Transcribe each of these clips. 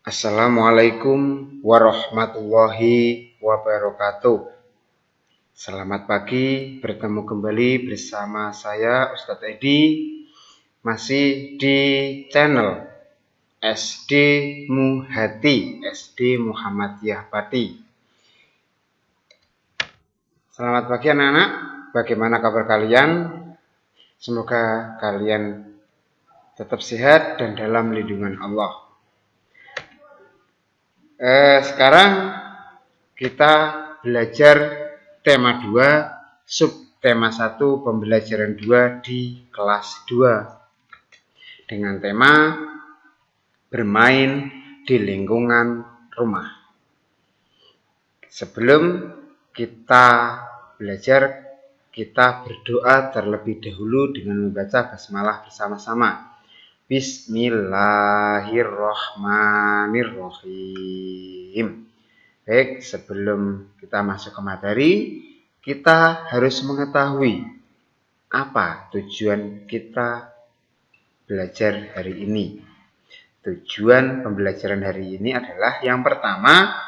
Assalamualaikum warahmatullahi wabarakatuh. Selamat pagi, bertemu kembali bersama saya Ustadz Edi, masih di channel SD Muhati, SD Muhammadiyah Pati. Selamat pagi anak-anak, bagaimana kabar kalian? Semoga kalian tetap sehat dan dalam lindungan Allah. Sekarang kita belajar tema 2, subtema 1, pembelajaran 2 di kelas 2 dengan tema bermain di lingkungan rumah. Sebelum kita belajar, kita berdoa terlebih dahulu dengan membaca basmalah bersama-sama. Bismillahirrahmanirrahim. Baik, sebelum kita masuk ke materi, kita harus mengetahui apa tujuan kita belajar hari ini. Tujuan pembelajaran hari ini adalah yang pertama,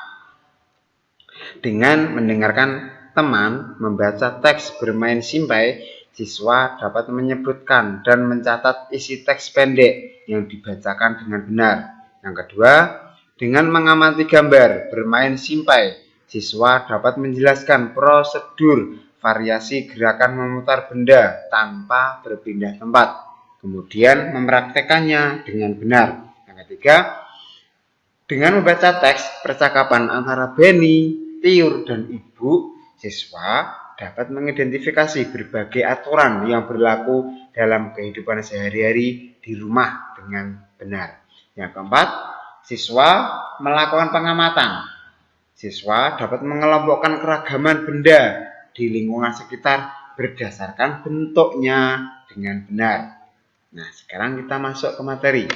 dengan mendengarkan teman membaca teks bermain simpai, siswa dapat menyebutkan dan mencatat isi teks pendek yang dibacakan dengan benar. Yang kedua, dengan mengamati gambar bermain simpai, siswa dapat menjelaskan prosedur variasi gerakan memutar benda tanpa berpindah tempat, kemudian mempraktekannya dengan benar. Yang ketiga, dengan membaca teks percakapan antara Beni, Tiur, dan Ibu, siswa dapat mengidentifikasi berbagai aturan yang berlaku dalam kehidupan sehari-hari di rumah dengan benar. Yang keempat, siswa melakukan pengamatan. Siswa dapat mengelompokkan keragaman benda di lingkungan sekitar berdasarkan bentuknya dengan benar. Nah, sekarang kita masuk ke materi.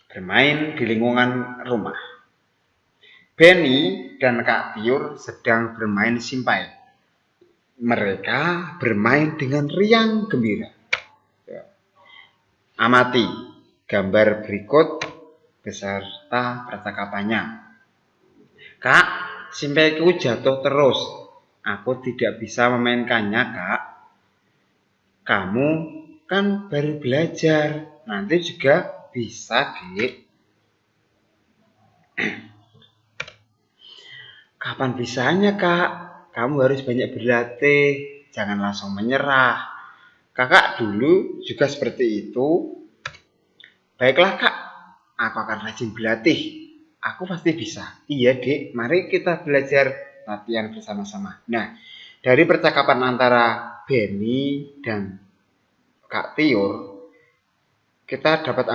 Bermain di lingkungan rumah. Beni dan Kak Tiur sedang bermain simpai. Mereka bermain dengan riang gembira. Amati gambar berikut beserta percakapannya. Kak, simpaiku jatuh terus. Aku tidak bisa memainkannya, Kak. Kamu kan baru belajar. Nanti juga bisa, Dek. Kapan bisanya, Kak? Kamu harus banyak berlatih, jangan langsung menyerah. Kakak dulu juga seperti itu. Baiklah, Kak, aku akan rajin berlatih. Aku pasti bisa. Iya, Dek, mari kita belajar latihan bersama-sama. Nah, dari percakapan antara Beni dan Kak Tiur, kita dapat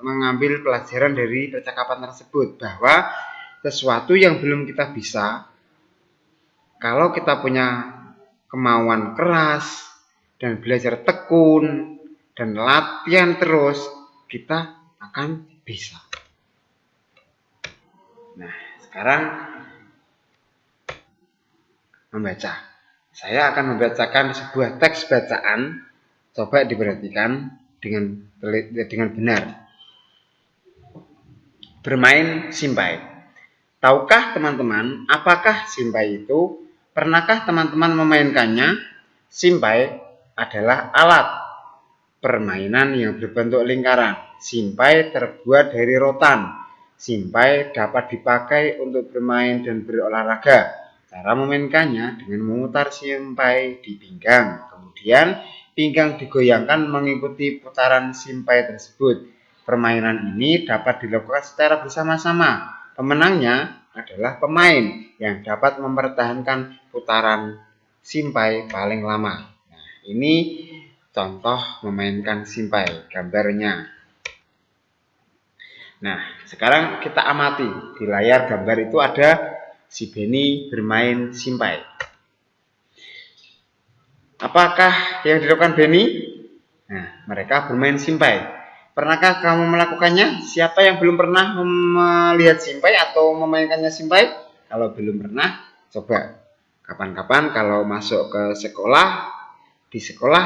mengambil pelajaran dari percakapan tersebut bahwa sesuatu yang belum kita bisa, kalau kita punya kemauan keras dan belajar tekun dan latihan terus, kita akan bisa. Nah, sekarang membaca. Saya akan membacakan sebuah teks bacaan. Coba diperhatikan dengan benar. Bermain simpai. Tahukah teman-teman, apakah simpai itu? Pernahkah teman-teman memainkannya? Simpai adalah alat permainan yang berbentuk lingkaran. Simpai terbuat dari rotan. Simpai dapat dipakai untuk bermain dan berolahraga. Cara memainkannya dengan memutar simpai di pinggang. Kemudian pinggang digoyangkan mengikuti putaran simpai tersebut. Permainan ini dapat dilakukan secara bersama-sama. Pemenangnya adalah pemain yang dapat mempertahankan putaran simpai paling lama. Nah, ini contoh memainkan simpai, gambarnya. Nah, sekarang kita amati. Di layar gambar itu ada si Beni bermain simpai. Apakah yang dilakukan Beni? Nah, mereka bermain simpai. Pernahkah kamu melakukannya? Siapa yang belum pernah melihat simpai atau memainkannya simpai? Kalau belum pernah, coba kapan-kapan kalau masuk ke sekolah, di sekolah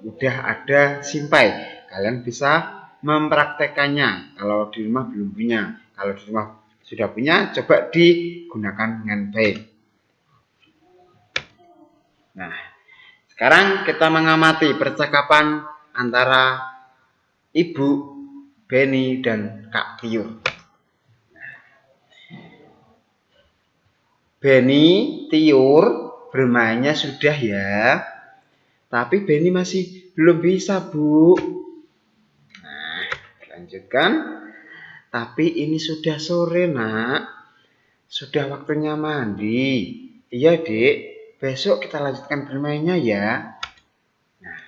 udah ada simpai. Kalian bisa mempraktekannya. Kalau di rumah belum punya, kalau di rumah sudah punya, coba digunakan dengan baik. Nah, sekarang kita mengamati percakapan antara Ibu Beni dan Kak Tiur. Beni, Tiur bermainnya sudah ya, tapi Beni masih belum bisa, Bu. Nah, lanjutkan. Tapi ini sudah sore, Nak. Sudah waktunya mandi. Iya, Dek. Besok kita lanjutkan bermainnya ya. Nah.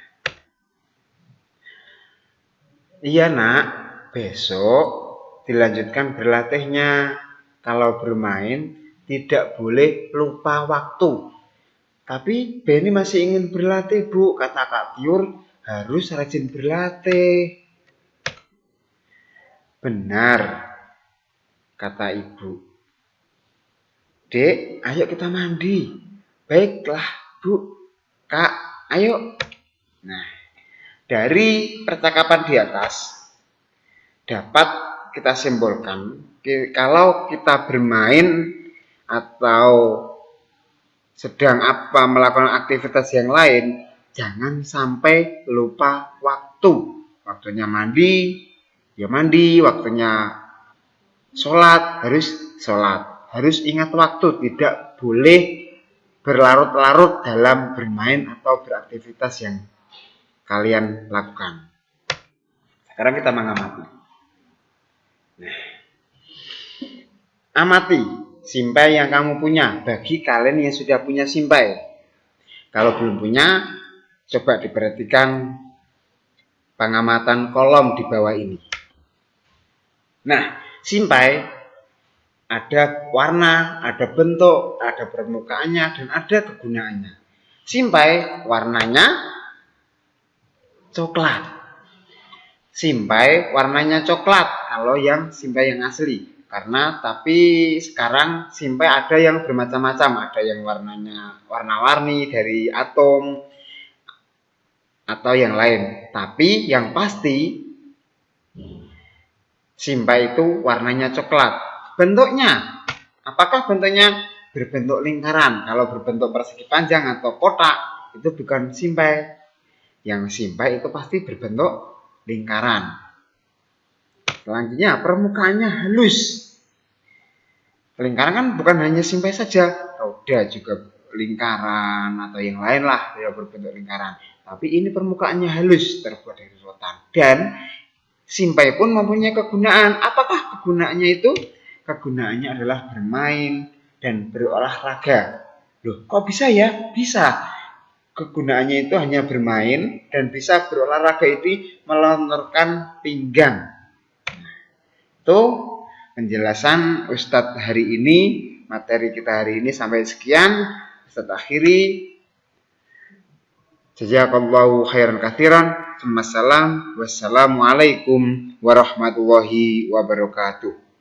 Iya, Nak. Besok dilanjutkan berlatihnya. Kalau bermain tidak boleh lupa waktu. Tapi Beni masih ingin berlatih, Bu. Kata Kak Tiur, harus rajin berlatih. Benar, kata ibu. Dek, ayo kita mandi. Baiklah, Bu. Kak, ayo. Nah, dari percakapan di atas dapat kita simpulkan kalau kita bermain atau sedang melakukan aktivitas yang lain, jangan sampai lupa waktu. Waktunya mandi, ya mandi. Waktunya sholat, harus sholat. Harus ingat waktu, tidak boleh berlarut-larut dalam bermain atau beraktivitas yang kalian lakukan. Sekarang kita mengamati. Nah, amati simpai yang kamu punya bagi kalian yang sudah punya simpai. Kalau belum punya, coba diperhatikan pengamatan kolom di bawah ini. Nah, simpai ada warna, ada bentuk, ada permukaannya, dan ada kegunaannya. Simpai warnanya coklat. Simpai warnanya coklat kalau yang simpai yang asli. Karena tapi sekarang simpai ada yang bermacam-macam, ada yang warnanya warna-warni dari atom atau yang lain. Tapi yang pasti simpai itu warnanya coklat. Bentuknya, apakah bentuknya berbentuk lingkaran? Kalau berbentuk persegi panjang atau kotak, itu bukan simpai. Yang simpai itu pasti berbentuk lingkaran. Selanjutnya, permukaannya halus. Lingkaran kan bukan hanya simpai saja, roda juga lingkaran atau yang lain lah yang berbentuk lingkaran. Tapi ini permukaannya halus, terbuat dari rotan. Dan simpai pun mempunyai kegunaan. Apakah kegunaannya itu? Kegunaannya adalah bermain dan berolahraga. Loh, kok bisa ya? Bisa. Kegunaannya itu hanya bermain dan bisa berolahraga, itu melontarkan pinggang. Itu penjelasan Ustadz hari ini, materi kita hari ini sampai sekian. Ustadz akhiri. Jazakallahu khairan katsiran. Wassalamualaikum warahmatullahi wabarakatuh.